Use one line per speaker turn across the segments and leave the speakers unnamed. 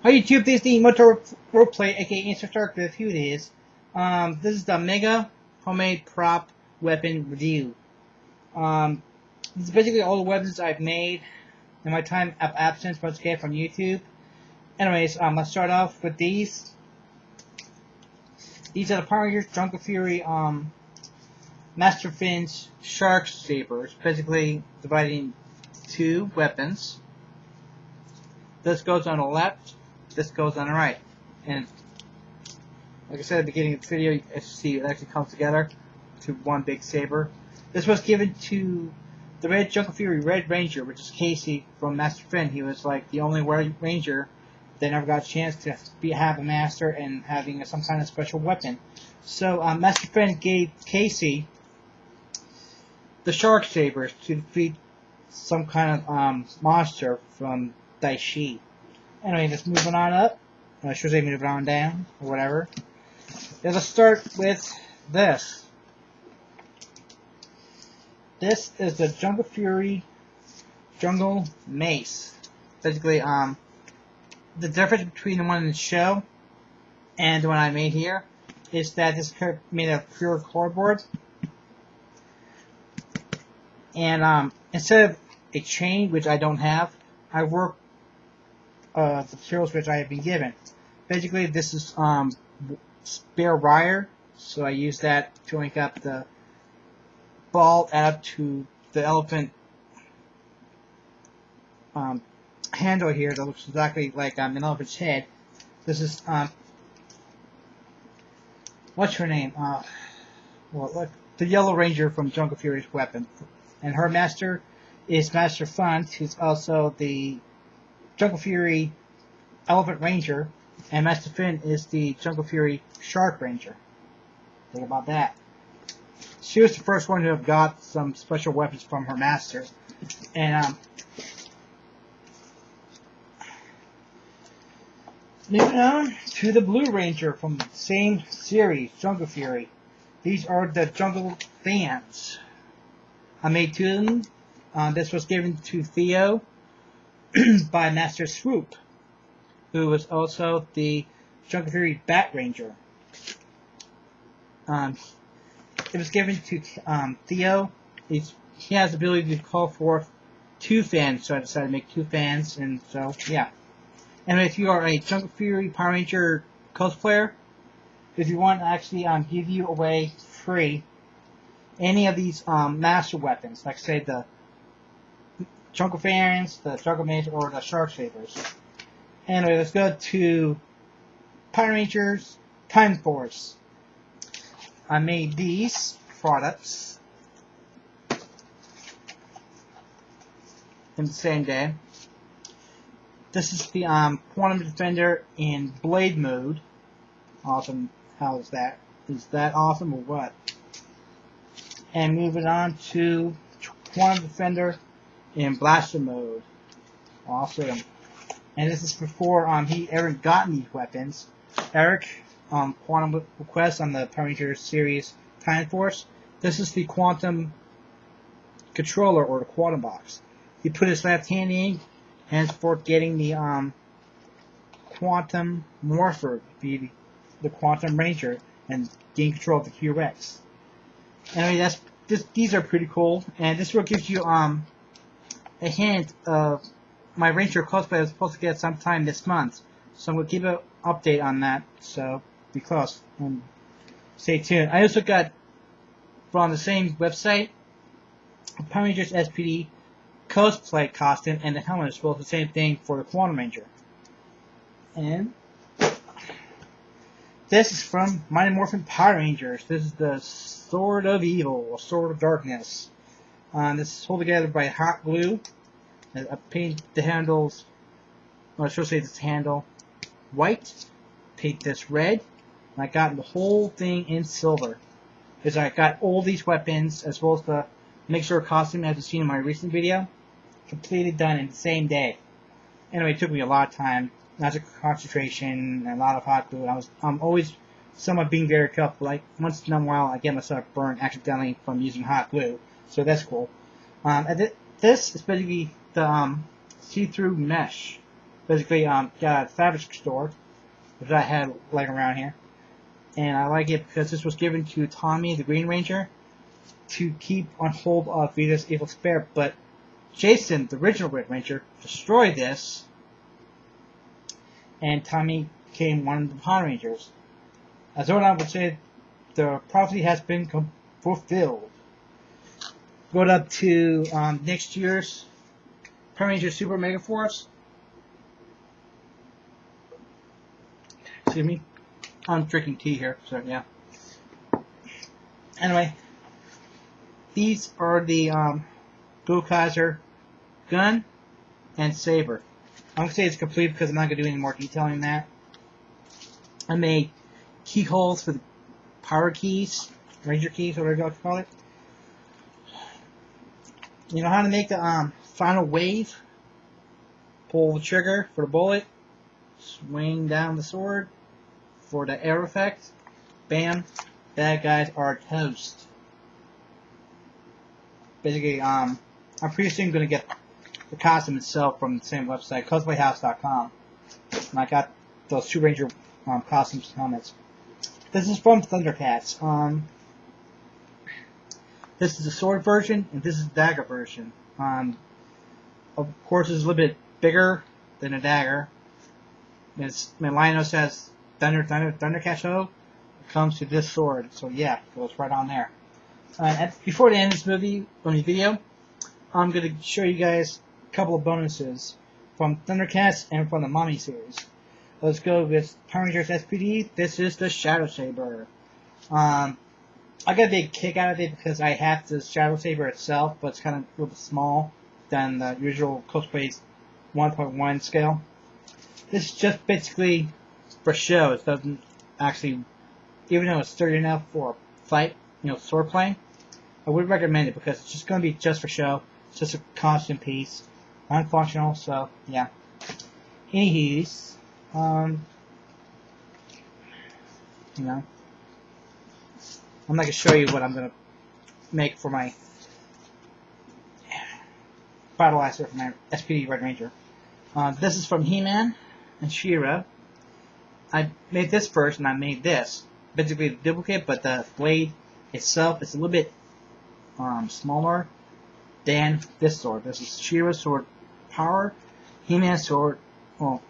Hi YouTube, this is the Motor Roleplay, aka Insert Dark with who it is. This is the Mega Homemade Prop Weapon Review. This is basically all the weapons I've made in my time of absence once again from YouTube. Anyways, let's start off with these. These are the Power Rangers Jungle Fury Master Finn's Shark Sabers, basically dividing two weapons. This goes on the left, this goes on the right. And like I said at the beginning of the video, you can see it actually comes together to one big saber. This was given to the Red Jungle Fury Red Ranger, which is Casey from Master Finn. He was like the only Red Ranger that never got a chance to have a master and having some kind of special weapon. So Master Finn gave Casey the Shark Sabers to defeat some kind of monster from Daishi. Anyway, just moving on up. I should say moving on down, or whatever. Let's start with this. This is the Jungle Fury Jungle Mace. Basically, the difference between the one in the show and the one I made here is that this is made of pure cardboard. And instead of a chain, which I don't have, I work the materials which I have been given. Basically, this is spare wire, so I use that to link up the ball up to the elephant handle here that looks exactly like an elephant's head. This is what's her name? Well, look, the Yellow Ranger from Jungle Fury's weapon, and her master is Master Fun, who's also the Jungle Fury Elephant Ranger, and Master Finn is the Jungle Fury Shark Ranger. Think about that. She was the first one to have got some special weapons from her master. And moving on to the Blue Ranger from the same series, Jungle Fury. These are the Jungle Fans. I made two of them. This was given to Theo by Master Swoop, who was also the Jungle Fury Bat Ranger. It was given to Theo. He has the ability to call forth two fans, so I decided to make two fans, and so, yeah. And if you are a Jungle Fury Power Ranger cosplayer, if you want to actually give you away free any of these master weapons, like say the Jungle Fans, the Jungle Mace, or the Shark Sabers. Anyway, let's go to Power Rangers Time Force. I made these products in the same day. This is the Quantum Defender in Blade mode. Awesome. How is that? Is that awesome or what? And moving on to Quantum Defender in Blaster mode. Awesome. And this is before he ever gotten these weapons. Eric, Quantum Request on the Power Rangers series Time Force. This is the Quantum controller, or the Quantum box. He put his left hand in, henceforth getting the Quantum Morpher, the Quantum Ranger, and gain control of the Q-Rex. Anyway, these are pretty cool, and this will give you a hint of my Ranger cosplay I was supposed to get sometime this month. So I'm going to give an update on that, so be close and stay tuned. I also got, from the same website, a Power Rangers SPD cosplay costume, and the helmet is both the same thing for the Quantum Ranger. And this is from Mighty Morphin Power Rangers. This is the Sword of Evil, or Sword of Darkness. This is held together by hot glue. I painted the handles, well, I should say this handle white, paint this red, and I got the whole thing in silver. Because I got all these weapons, as well as the mixture costume as you've seen in my recent video, completely done in the same day. Anyway, it took me a lot of time, lots of concentration, and a lot of hot glue. I'm always somewhat being very careful. Like, once in a while, I get myself burned accidentally from using hot glue, so that's cool. And this is basically the see-through mesh Basically, got a fabric store, which I had laying around here. And I like it because this was given to Tommy, the Green Ranger, to keep on hold of Vita's evil spirit. But Jason, the original Red Ranger, destroyed this, and Tommy became one of the Power Rangers. As Zordon would say, the prophecy has been fulfilled. Going up to next year's Power Ranger Super Mega Force. Excuse me. I'm drinking tea here, so yeah. Anyway, these are the gokaiger gun and saber. I'm going to say it's complete because I'm not going to do any more detailing than that. I made keyholes for the power keys, ranger keys, whatever you like to call it. You know how to make the final wave? Pull the trigger for the bullet, swing down the sword for the air effect. Bam, bad guys are toast. Basically, I'm pretty soon going to get the costume itself from the same website, cosplayhouse.com. And I got those two Ranger costumes and helmets. This is from Thundercats. This is the sword version, and this is the dagger version. Of course, it's a little bit bigger than a dagger. My Lionel says Thundercats show. It comes to this sword, so yeah, it goes right on there. Before the end of this video, I'm going to show you guys a couple of bonuses from Thundercats and from the Mommy series. Let's go with Power Rangers SPD. This is the Shadow Saber. I got a big kick out of it because I have the Shadow Saber itself, but it's kind of a little bit small than the usual Cosplay's 1.1 scale. This is just basically for show. It doesn't actually, even though it's sturdy enough for fight, sword playing, I would recommend it because it's just going to be just for show. It's just a costume piece, non-functional. So yeah. Anyways, I'm not going to show you what I'm going to make for my Battleizer for my SPD Red Ranger. This is from He-Man and She-Ra. I made this first, and I made this. Basically, the duplicate, but the blade itself is a little bit smaller than this sword. This is She-Ra's sword power, He-Man's sword. Well,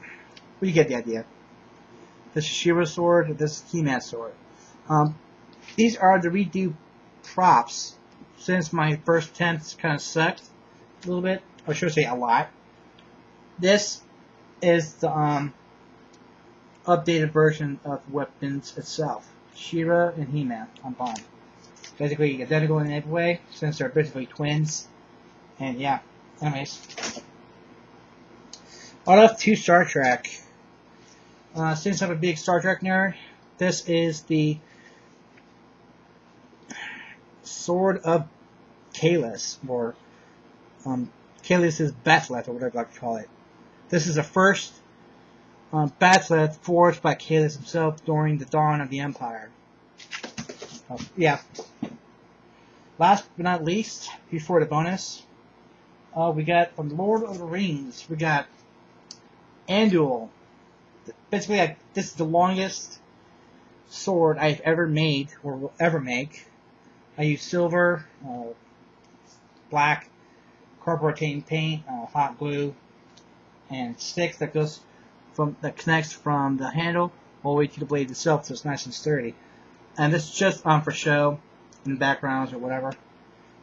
you get the idea. This is She-Ra's sword. This is He-Man's sword. These are the redo props. Since my first attempts kind of sucked a little bit, or should I say a lot. This is the updated version of weapons itself. She-Ra and He-Man on Bond. Basically identical in every way, since they're basically twins. And yeah, anyways. On up to Star Trek. Since I'm a big Star Trek nerd, this is the Sword of Kahless, or Kahless' Bat'leth, or whatever I like to call it. This is the first Bat'leth forged by Kahless himself during the dawn of the Empire. Yeah. Last but not least, before the bonus, we got from Lord of the Rings, we got Andúril. Basically, this is the longest sword I've ever made, or will ever make. I use silver, black, carbureting paint, hot glue, and sticks that connects from the handle all the way to the blade itself, so it's nice and sturdy. And this is just for show, in the backgrounds or whatever.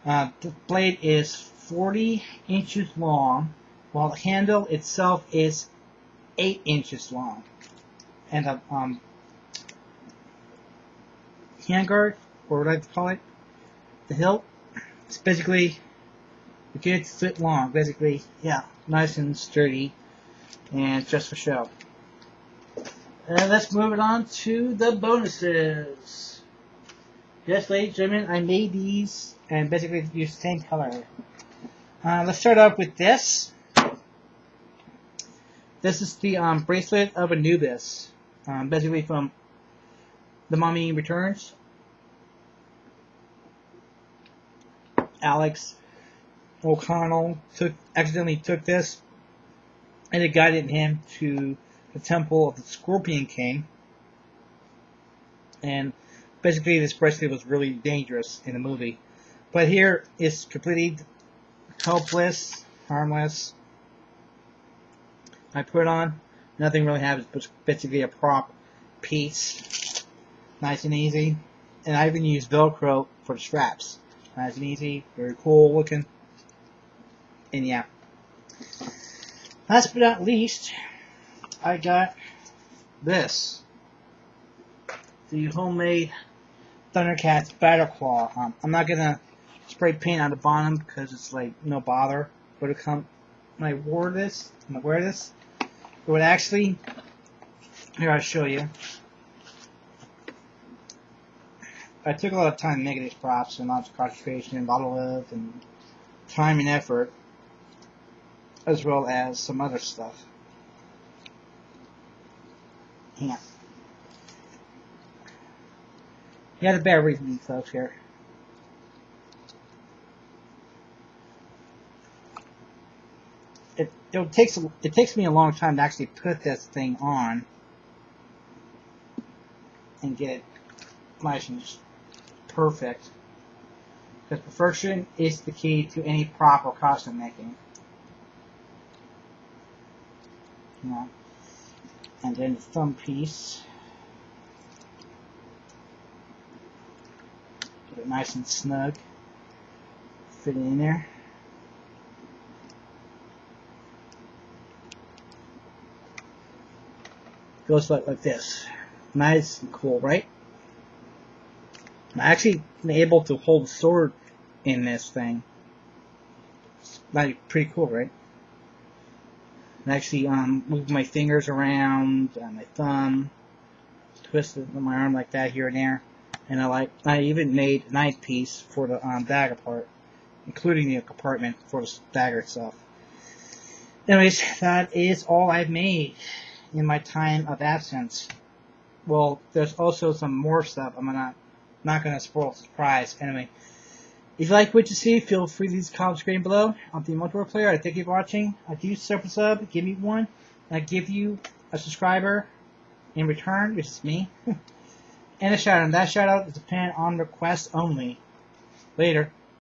The blade is 40 inches long, while the handle itself is 8 inches long. And the handguard, or what I like to call it, the hilt, it's basically a good foot long. Basically, yeah, nice and sturdy, and just for show. And let's move it on to the bonuses. Yes, ladies and gentlemen, I made these and basically use the same color. Let's start off with this. This is the bracelet of Anubis, basically from The Mummy Returns. Alex O'Connell accidentally took this and it guided him to the temple of the Scorpion King. And basically, this bracelet was really dangerous in the movie. But here, it's completely helpless, harmless. I put it on, nothing really happens, but it's basically a prop piece. Nice and easy. And I even use Velcro for the straps. Nice and easy, very cool looking. And yeah. Last but not least, I got this. The homemade Thundercats Battle Claw. I'm not gonna spray paint on the bottom because it's like no bother. But it come when I wear this, it would actually. Here, I'll show you. I took a lot of time making these props and lots of concentration and a lot of love and time and effort, as well as some other stuff. Yeah. You gotta bear with me, folks, here. It takes me a long time to actually put this thing on and get it nice and perfect. Because perfection is the key to any prop or costume making. You know. And then the thumb piece. Get it nice and snug. Fit it in there. Goes like this. Nice and cool, right? I'm actually able to hold a sword in this thing. It's pretty cool, right? And actually move my fingers around, my thumb, twist it on my arm like that here and there. And I even made a knife piece for the dagger part, including the compartment for the dagger itself. Anyways, that is all I've made in my time of absence. Well, there's also some more stuff. I'm not gonna spoil the surprise. Anyway, if you like what you see, feel free to leave a comment screen below. I'm the Multiplayer Player. I thank you for watching. I do sub, give me one. And I give you a subscriber in return, which is me, and a shout out. And that shout out is dependent on request only. Later.